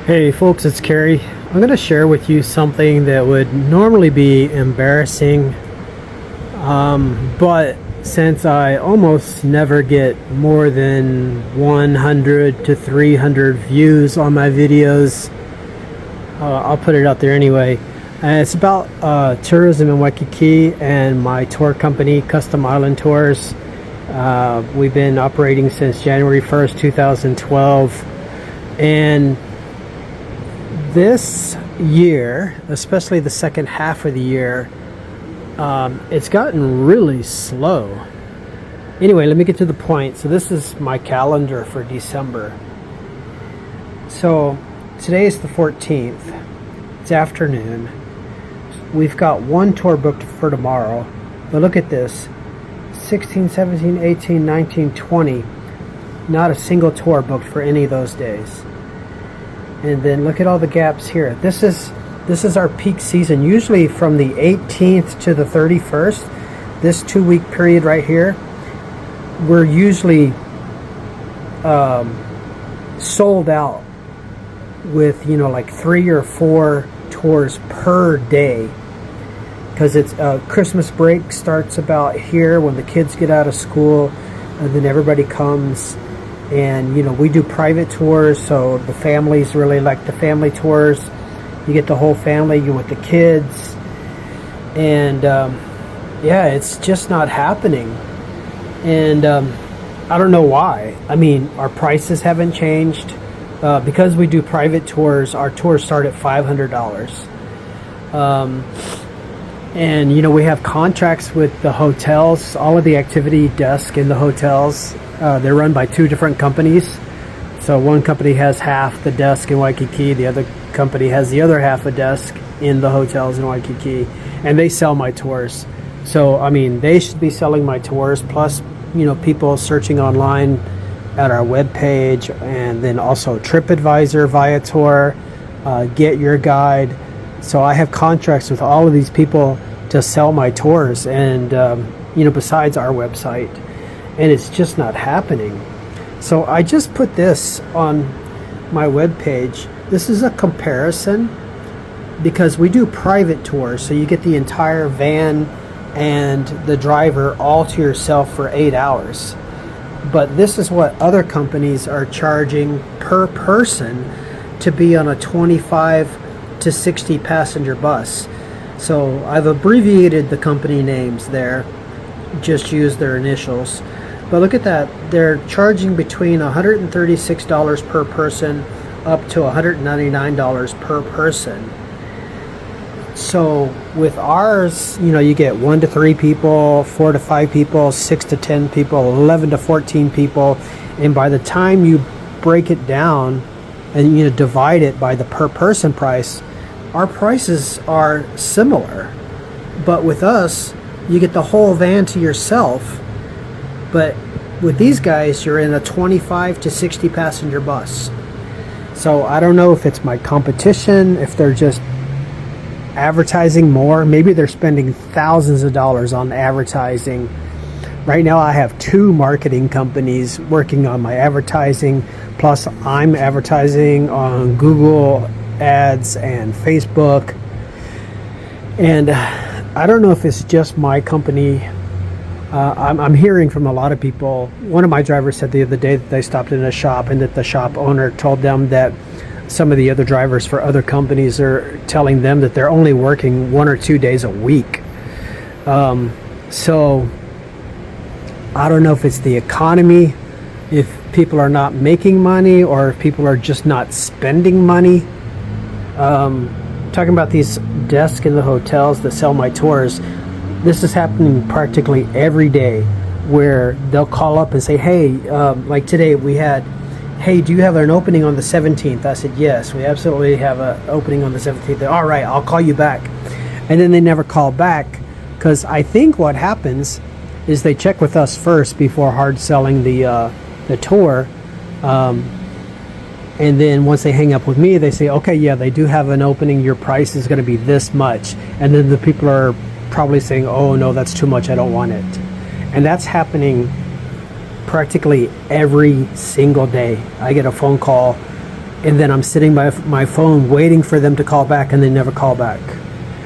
Hey folks, it's Kerry. I'm going to share with you something that would normally be embarrassing, but since I almost never get more than 100 to 300 views on my videos, I'll put it out there anyway. It's about tourism in Waikiki and my tour company, Custom Island Tours. We've been operating since January 1st, 2012, and this year, especially the second half of the year, it's gotten really slow. Anyway, let me get to the point. So this is my calendar for December. So today is the 14th. It's afternoon. We've got one tour booked for tomorrow. But look at this. 16, 17, 18, 19, 20. Not a single tour booked for any of those days. And then look at all the gaps here. This is our peak season. Usually from the 18th to the 31st, this 2-week period right here, we're usually sold out with, like 3 or 4 tours per day, because it's Christmas break starts about here when the kids get out of school, and then everybody comes. And we do private tours, so the families really like the family tours. You get the whole family, you with the kids, and yeah, it's just not happening. And I don't know why. I mean, our prices haven't changed. Because we do private tours, our tours start at $500. And we have contracts with the hotels, all of the activity desk in the hotels. They're run by 2 different companies. So one company has half the desk in Waikiki, the other company has the other half a desk in the hotels in Waikiki, and they sell my tours. So I mean, they should be selling my tours, plus people searching online at our webpage, and then also TripAdvisor, Viator, Get Your Guide. So I have contracts with all of these people to sell my tours, and besides our website, and it's just not happening. So I just put this on my webpage. This is a comparison, because we do private tours, so you get the entire van and the driver all to yourself for 8 hours. But this is what other companies are charging per person to be on a 25 to 60 passenger bus. So I've abbreviated the company names there, just use their initials. But look at that, they're charging between $136 per person up to $199 per person. So with ours, you get 1 to 3 people, 4 to 5 people, 6 to 10 people, 11 to 14 people, and by the time you break it down and divide it by the per person price, our prices are similar. But with us, you get the whole van to yourself. But with these guys, you're in a 25 to 60 passenger bus. So I don't know if it's my competition, if they're just advertising more. Maybe they're spending thousands of dollars on advertising. Right now I have 2 marketing companies working on my advertising, plus I'm advertising on Google Ads and Facebook. And I don't know if it's just my company. I'm hearing from a lot of people. One of my drivers said the other day that they stopped in a shop, and that the shop owner told them that some of the other drivers for other companies are telling them that they're only working 1 or 2 days a week. So I don't know if it's the economy, if people are not making money, or if people are just not spending money. Talking about these desks in the hotels that sell my tours, this is happening practically every day, where they'll call up and say, hey, like today we had, hey, do you have an opening on the 17th? I said, yes, we absolutely have an opening on the 17th. All right, I'll call you back. And then they never call back, because I think what happens is they check with us first before hard selling the tour. And then once they hang up with me, they say, okay, yeah, they do have an opening. Your price is going to be this much. And then the people are probably saying, oh, no, that's too much. I don't want it. And that's happening practically every single day. I get a phone call and then I'm sitting by my phone waiting for them to call back, and they never call back.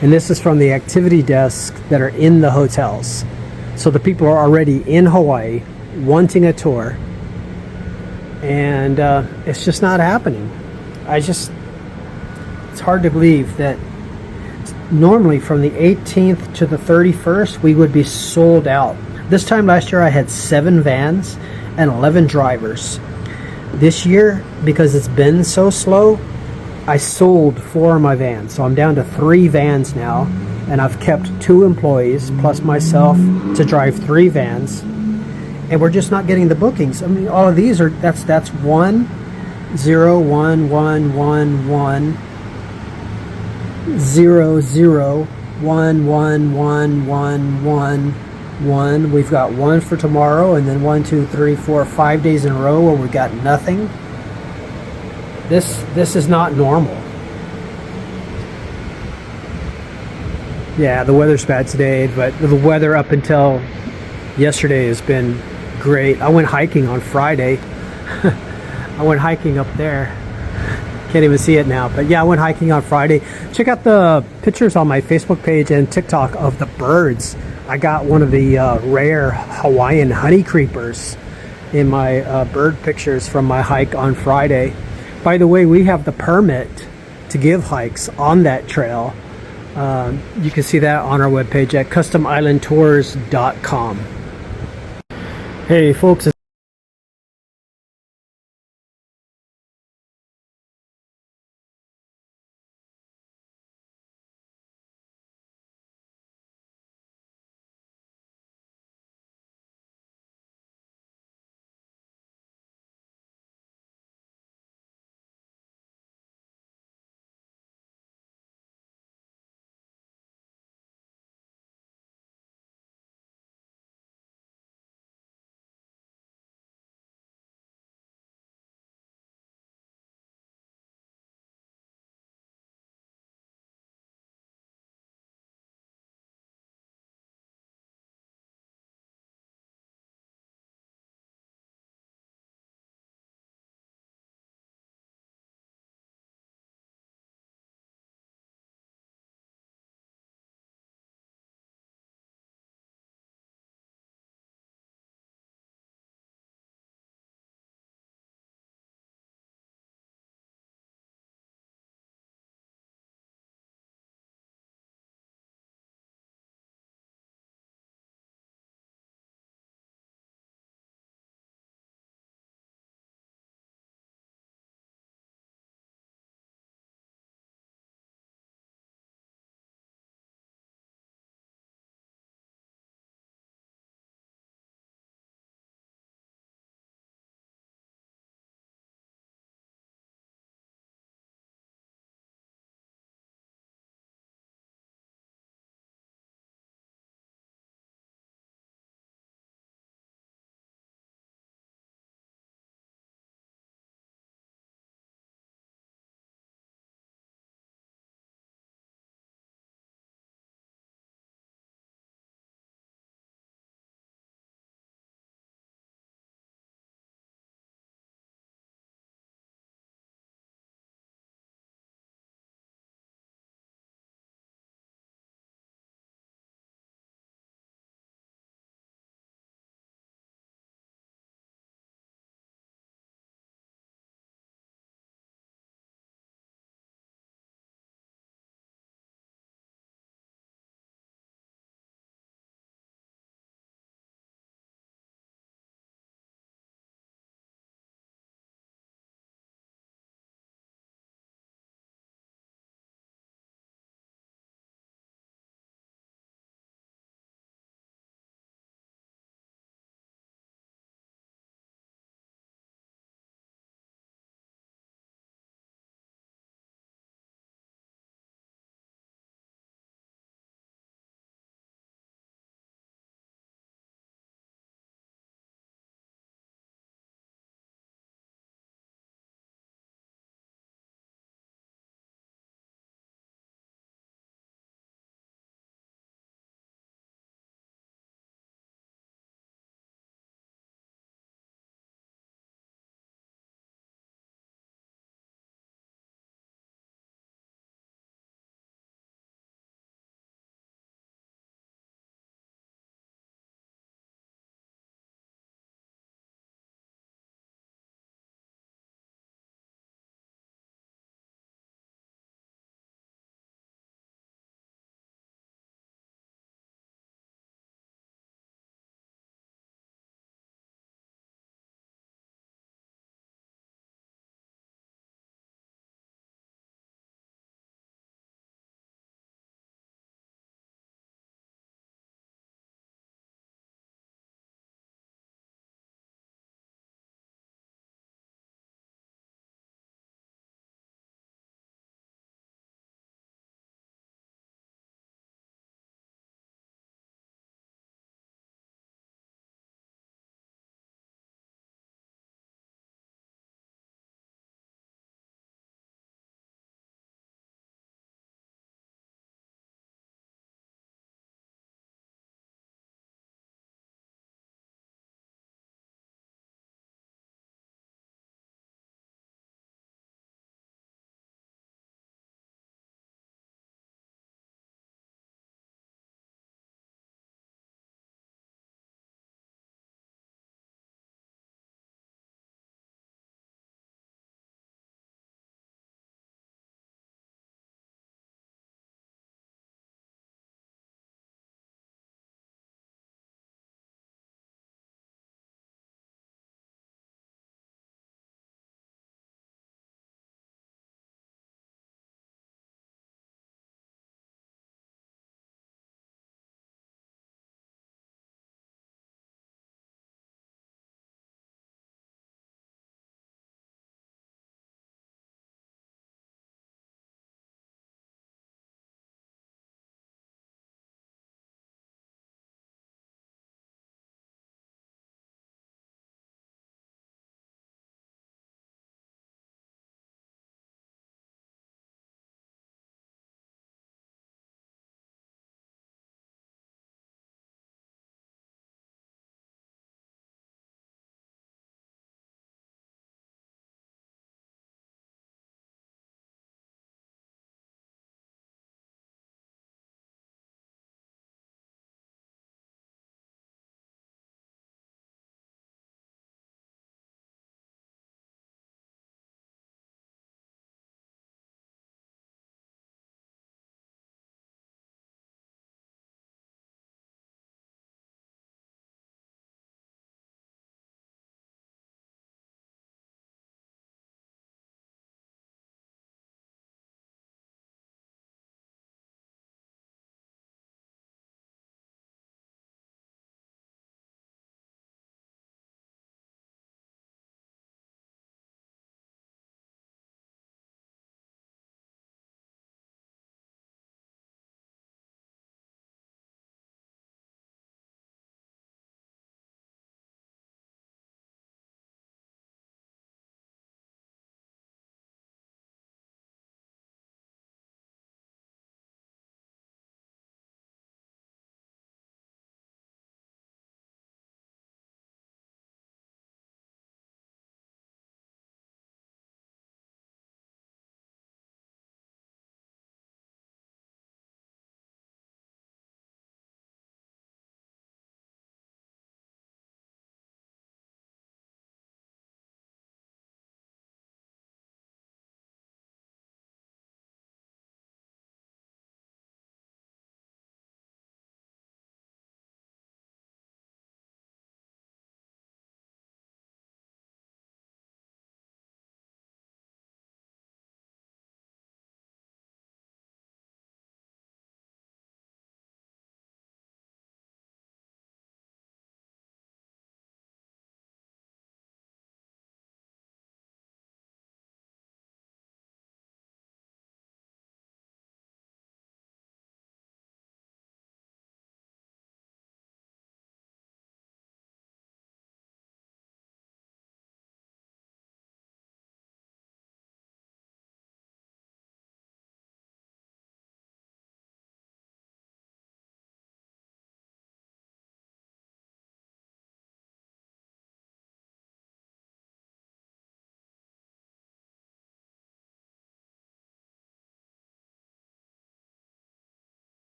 And this is from the activity desks that are in the hotels. So the people are already in Hawaii wanting a tour, and it's just not happening. It's hard to believe that normally from the 18th to the 31st we would be sold out. This time last year I had 7 vans and 11 drivers. This year, because it's been so slow, I sold 4 of my vans, so I'm down to 3 vans now, and I've kept 2 employees plus myself to drive 3 vans, and we're just not getting the bookings. I mean, all of these are that's 1 0 1 1 1 1 0 0 1 1 1 1 1 1. We've got 1 for tomorrow, and then 1 2 3 4 5 days in a row where we got nothing. This is not normal. Yeah, the weather's bad today, but the weather up until yesterday has been great. I went hiking on Friday. I went hiking up there. Can't even see it now, but yeah, I went hiking on Friday. Check out the pictures on my Facebook page and TikTok of the birds. I got one of the rare Hawaiian honey creepers in my bird pictures from my hike on Friday. By the way, we have the permit to give hikes on that trail. You can see that on our webpage at customislandtours.com. Hey folks,